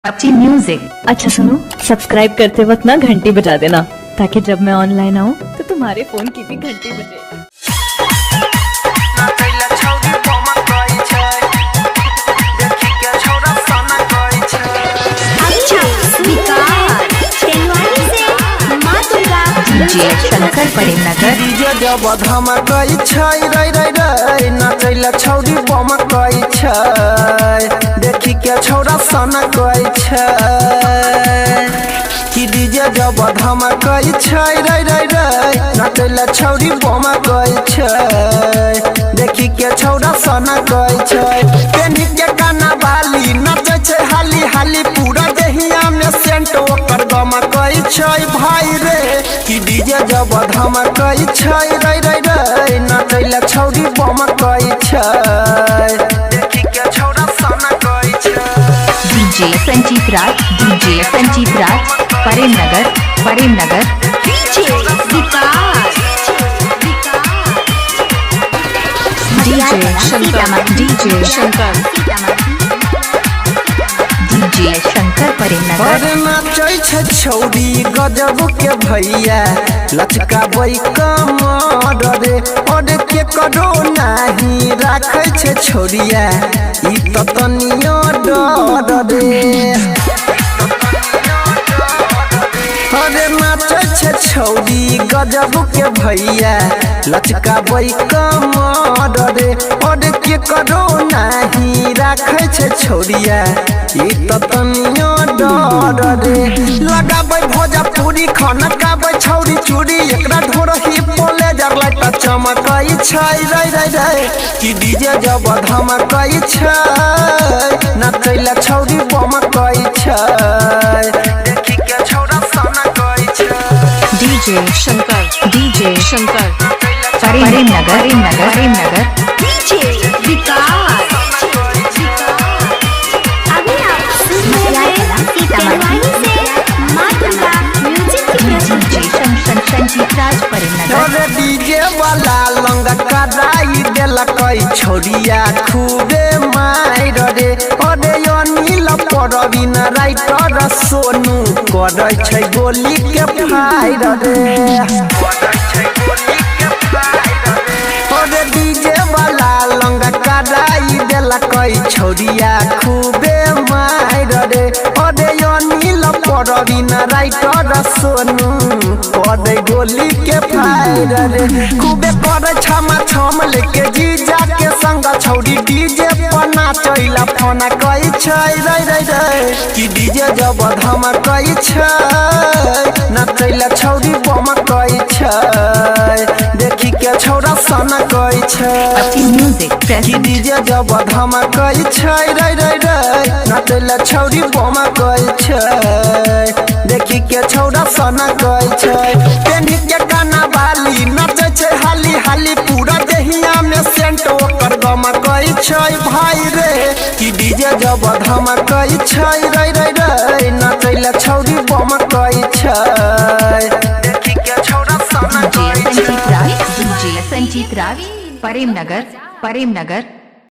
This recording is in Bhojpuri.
अच्छी म्यूजिक। अच्छा सुनो, सब्सक्राइब करते वक्त ना घंटी बजा देना ताकि जब मैं ऑनलाइन आऊँ तो तुम्हारे फोन की भी घंटी बजे। डीजे शंकर प्रेमनगर। डीजे जब धमकई छै रे रे रे नचैला छौरी बमकई छै देखी के छौरा सनकई छै कि डीजे जब धमकई छै रे रे रे नचैला छौरी बमकई छै देखी के छौरा सनकई छै केनी के काना बाली नचै छै हाली हाली पूरा देहिया में सेंट ओकर गमकई छै भाई रे कि डीजे जब धमकई छै रे रे रे नचैला छौरी बमकई छै देखी के छौरा सनकई छै। DJ Sanjeet Raj, DJ Sanjeet Raj Premnagar, Premnagar. DJ Vikas, DJ Shankar, DJ Shankar, DJ Shankar Premnagar. अरे नाचै छै छौरी गजब के भैया लचकाबै कमर रे अरे के करो नाही राखै छै छोरिया ई त तनियो डर रे। अरे नाचै छै छौरी गजब के भैया लचकाबै कमर रे अरे के करो नाही राखै छै छोरिया ई त तनियो डर रे। लगाबै भोजपुरी खाना खाबै छौरी चूड़ी एकरा ढोरही बोले जर लाइट चमकई छै रे रे रे कि डीजे जब धमकई छै नचैला छौरी बमकई छै देखी के छौरा सनकई छै। DJ Shankar, DJ Shankar Premnagar, Premnagar, Premnagar. DJ Vikas. अभी आप सुन रहे हैं सीतामढ़ी से माँ दुर्गा म्यूजिक की प्रस्तुति। डीजे संजीत राज प्रेमनगर। अरे डीजे वाला लंग कराई देलकै छोरिया खूबे मार रे अरे अनिल परवीन राइटर सोनू करै छै गोली के फायर रे अरे डीजे वाला लंग कराई देलकै छोरिया खूबे मार रे अरे अनिल परवीन राइटर सोनू करै गोली के फायर रे खूबे करे छमा छम लेके जीजा के संग छौरी डीजे पर नाचैला फोन कई छै रे रे रे कि डीजे जब धमकई छै नचैला छौरी बमकई छै देखी के छौरा सनकई छै। अच्छी म्यूजिक कि डीजे जब धमकई छै रे रे रे नचैला छौरी बमकई छै देखी के छौरा सनकई छै केनी के काना बाली नचै छै हाली हाली पूरा देहिया में सेंट ओकर गमकई छै भाई रे कि डीजे जब धमकई छै रे रे रे नचैला छौरी बमकई छै देखी के छौरा सनकई डीजे छै। संजीत राज, डीजे संजीत राज प्रेमनगर, प्रेमनगर।